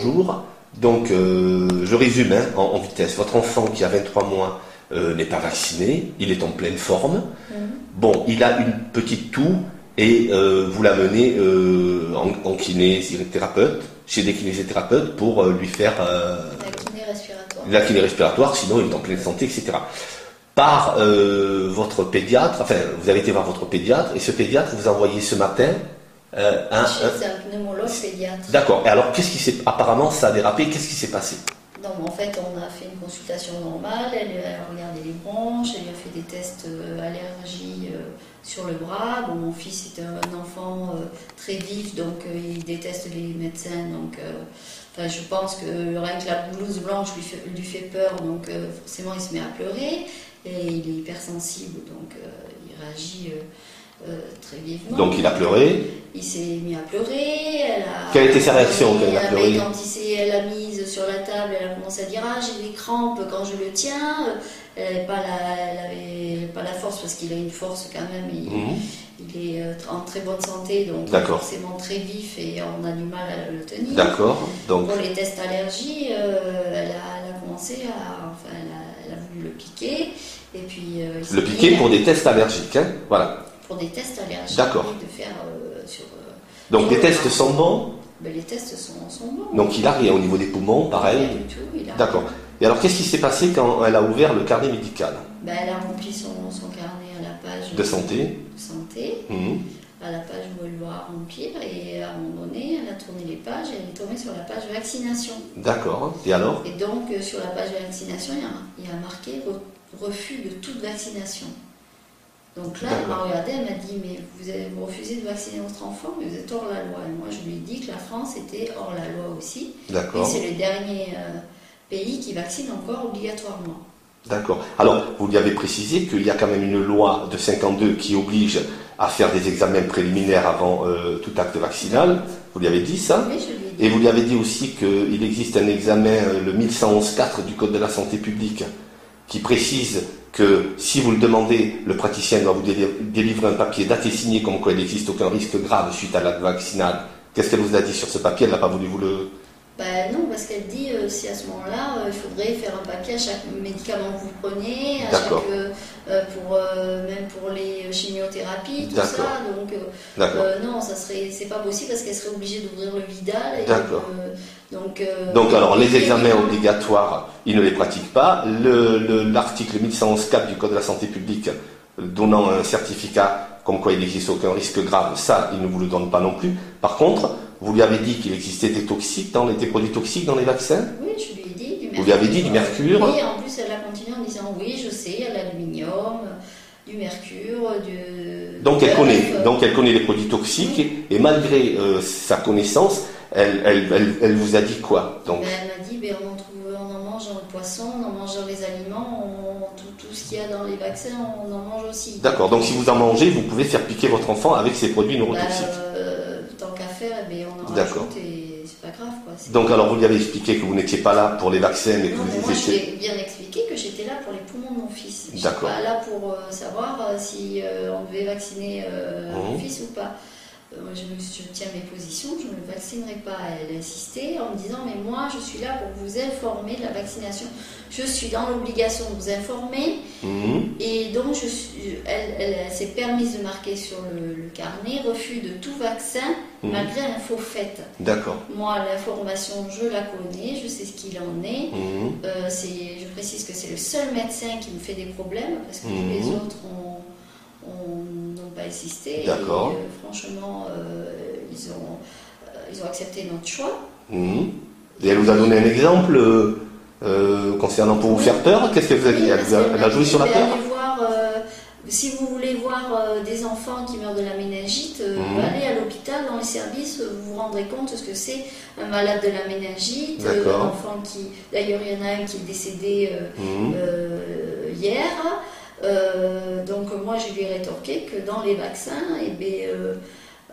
bonjour. Donc, je résume en vitesse. Votre enfant qui a 23 mois n'est pas vacciné, il est en pleine forme. Bon, il a une petite toux et vous l'amenez en kinésithérapeute, chez des kinésithérapeutes pour lui faire la kiné respiratoire, sinon il est en pleine santé, etc. Par votre pédiatre, enfin, vous avez été voir votre pédiatre et ce pédiatre vous a envoyé ce matin c'est un pneumologue pédiatre. D'accord. Et alors, qu'est-ce qui s'est... Apparemment, ça a dérapé. Qu'est-ce qui s'est passé? Non, en fait, on a fait une consultation normale. Elle a regardé les bronches. Elle a fait des tests allergie sur le bras. Bon, mon fils est un enfant très vif, donc il déteste les médecins. Donc, je pense que rien que la blouse blanche lui fait peur. Donc, forcément, il se met à pleurer. Et il est hypersensible, donc il réagit... très vivement. Donc il a pleuré. Il s'est mis à pleurer. Quelle était sa réaction quand il a pleuré? Quand elle a mise sur la table, elle a commencé à dire ah j'ai des crampes quand je le tiens. Elle n'avait pas la force parce qu'il a une force quand même. Il est en très bonne santé, donc forcément très vif et on a du mal à le tenir. D'accord. Donc pour les tests allergie, elle a commencé elle a voulu le piquer et puis le piquer pour des tests allergiques, hein? Voilà. Pour des tests allergiques. D'accord. De faire donc les tests sont bons? Les tests sont bons. Donc il a rien au niveau des poumons, pareil? Rien du tout. D'accord. Et alors qu'est-ce qui s'est passé quand elle a ouvert le carnet médical? Elle a rempli son carnet à la page de santé. À la page où elle doit remplir et à un moment donné, elle a tourné les pages et elle est tombée sur la page vaccination. D'accord. Et alors? Et donc sur la page vaccination, il y a marqué refus de toute vaccination. Donc là, elle m'a regardé, elle m'a dit mais vous refusez de vacciner votre enfant, mais vous êtes hors la loi. Et moi, je lui ai dit que la France était hors la loi aussi. D'accord. Et c'est le dernier pays qui vaccine encore obligatoirement. D'accord. Alors, vous lui avez précisé qu'il y a quand même une loi de 52 qui oblige à faire des examens préliminaires avant tout acte vaccinal. Vous lui avez dit ça? Oui, je lui ai dit. Et vous lui avez dit aussi qu'il existe un examen, le 1111-4 du Code de la santé publique, qui précise que si vous le demandez, le praticien doit vous délivrer un papier daté signé comme quoi il n'existe aucun risque grave suite à l'acte vaccinal. Qu'est-ce qu'elle vous a dit sur ce papier? Elle n'a pas voulu vous le... Non, parce qu'elle dit si à ce moment-là, il faudrait faire un paquet à chaque médicament que vous prenez, même pour les chimiothérapies, tout ça. Donc, non, c'est pas possible parce qu'elle serait obligée d'ouvrir le Vidal. D'accord. Donc, alors, les examens obligatoires, ils ne les pratiquent pas. L'article 1111-4 du Code de la santé publique donnant un certificat comme quoi il n'existe aucun risque grave, ça, il ne vous le donne pas non plus. Par contre, vous lui avez dit qu'il existait des produits toxiques dans les vaccins? Oui, je lui ai dit du mercure. Vous lui avez dit du mercure? Oui, en plus, elle a continué en disant oui, je sais, il y a l'aluminium, du mercure, Donc elle connaît les produits toxiques et malgré sa connaissance, elle vous a dit quoi? Donc elle m'a dit on en mange dans le poisson, on en mange dans les aliments, tout ce qu'il y a dans les vaccins, on en mange aussi. D'accord, donc si vous en mangez, vous pouvez faire piquer votre enfant avec ces produits neurotoxiques. Tant qu'à faire, on en rajoute et c'est pas grave. Donc alors vous lui avez expliqué que vous n'étiez pas là pour les vaccins, mais que vous moi je lui ai bien expliqué que j'étais là pour les poumons de mon fils. Je n'étais pas là pour savoir si on devait vacciner mon fils ou pas. Je tiens mes positions, je ne le vaccinerai pas. Elle insistait en me disant mais moi je suis là pour vous informer de la vaccination. Je suis dans l'obligation de vous informer et donc elle s'est permise de marquer sur le carnet refus de tout vaccin malgré l'info faite. D'accord. Moi l'information je la connais, je sais ce qu'il en est. Je précise que c'est le seul médecin qui me fait des problèmes parce que tous les autres n'ont pas insisté. D'accord. Et franchement, ils ont accepté notre choix. Et elle vous a donné un exemple concernant pour vous faire peur? Qu'est-ce qu'elle vous a dit? Elle a joué sur la peur? Si vous voulez voir des enfants qui meurent de la méningite, allez à l'hôpital, dans les services, vous vous rendrez compte de ce que c'est un malade de la méningite, un enfant qui... D'ailleurs, il y en a un qui est décédé hier. Donc moi je lui ai rétorqué que dans les vaccins,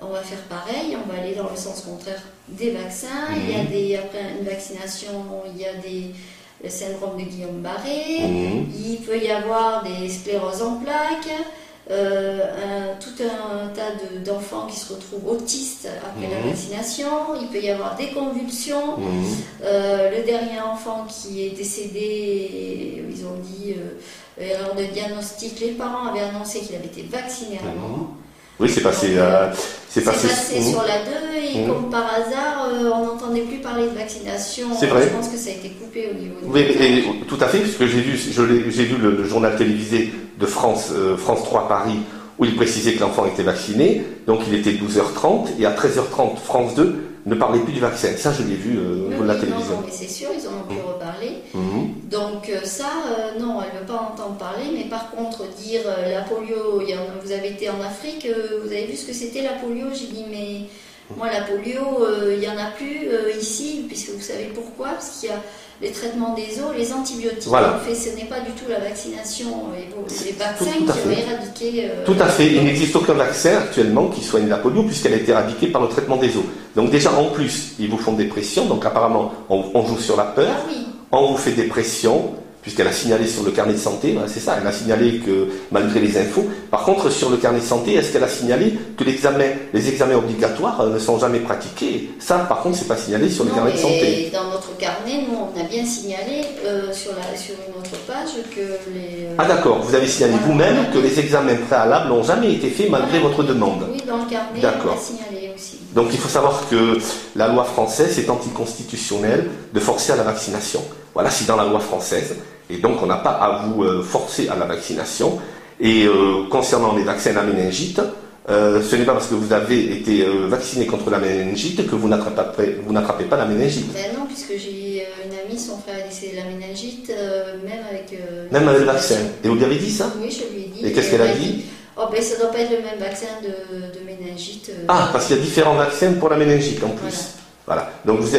on va faire pareil, on va aller dans le sens contraire des vaccins. Il y a après une vaccination, il y a le syndrome de Guillain-Barré, il peut y avoir des scléroses en plaques, tout un tas d'enfants qui se retrouvent autistes après la vaccination. Il peut y avoir des convulsions. Le dernier enfant qui est décédé, ils ont dit, erreur de diagnostic, les parents avaient annoncé qu'il avait été vacciné avant. Oui, c'est passé, c'est passé sur la 2 et comme par hasard, on n'entendait plus parler de vaccination. C'est vrai. Je pense que ça a été coupé au niveau de oui, tout à fait, puisque j'ai vu le journal télévisé de France 3 Paris, où il précisait que l'enfant était vacciné, donc il était 12h30, et à 13h30, France 2 ne parlait plus du vaccin. Ça, je l'ai vu de la télévision. Non, mais c'est sûr, ils en ont pu reparler. Donc ça, non, elle ne veut pas entendre parler, mais par contre, dire la polio, vous avez été en Afrique, vous avez vu ce que c'était la polio? J'ai dit, mais moi, la polio, il n'y en a plus ici, puisque vous savez pourquoi? Parce qu'il y a les traitements des os, les antibiotiques. Voilà. En fait, ce n'est pas du tout la vaccination, les vaccins qui vont éradiquer... Tout à fait. Il n'existe aucun vaccin actuellement qui soigne la polio puisqu'elle a été éradiquée par le traitement des os. Donc déjà, en plus, ils vous font des pressions. Donc apparemment, on joue sur la peur. Ah oui. On vous fait des pressions puisqu'elle a signalé sur le carnet de santé. C'est ça, elle a signalé que malgré les infos. Par contre, sur le carnet de santé, est-ce qu'elle a signalé que les examens obligatoires ne sont jamais pratiqués? Ça, par contre, c'est pas signalé sur le carnet de santé. Dans notre carnet, nous, on a bien signalé sur une autre page que les... Ah d'accord, vous avez signalé vous-même que les examens préalables n'ont jamais été faits malgré votre demande. Oui, dans le carnet, on l'a signalé aussi. Donc il faut savoir que la loi française est anticonstitutionnelle de forcer à la vaccination. Voilà, c'est dans la loi française. Et donc on n'a pas à vous forcer à la vaccination. Et concernant les vaccins à la méningite, ce n'est pas parce que vous avez été vacciné contre la méningite que vous n'attrapez pas la méningite. Ben non, puisque j'ai une amie, son frère a décédé de la méningite, même avec... même avec le vaccin. Et vous lui avez dit ça? Oui, je lui ai dit. Et qu'est-ce qu'elle a dit? Oh ben ça doit pas être le même vaccin de méningite. Ah, parce qu'il y a différents vaccins pour la méningite en plus. Voilà. Donc vous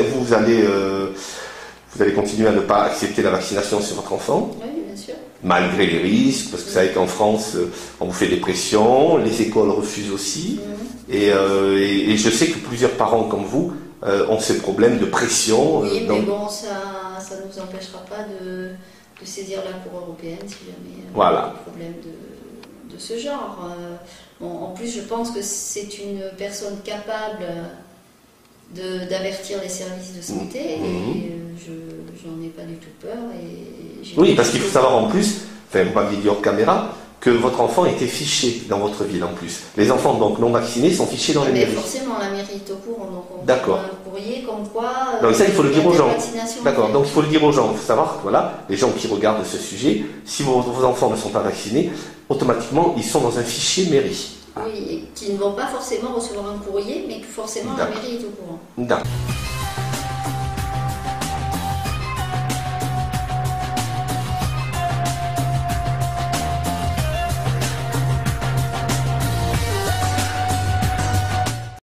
allez continuer à ne pas accepter la vaccination sur votre enfant. Oui, bien sûr. Malgré les risques, parce que vous savez qu'en France, on vous fait des pressions, les écoles refusent aussi. Et je sais que plusieurs parents comme vous ont ces problèmes de pression. Oui, mais bon, ça ne nous empêchera pas de saisir la Cour européenne si jamais on a des problèmes de ce genre. En plus, je pense que c'est une personne capable d'avertir les services de santé et j'en ai pas du tout peur. Oui, parce qu'il faut savoir en plus, enfin vous m'aviez dit hors caméra, que votre enfant était fiché dans votre ville en plus. Les enfants donc non vaccinés sont fichés dans les mairies. Forcément, la mairie est au courant, donc on D'accord. a un courrier comme quoi... Donc ça, il faut le dire aux gens. D'accord, donc il faut le dire aux gens. Il faut savoir que voilà, les gens qui regardent ce sujet, si vos enfants ne sont pas vaccinés, automatiquement, ils sont dans un fichier mairie. Oui, et qui ne vont pas forcément recevoir un courrier, mais que forcément la mairie est au courant. D'accord.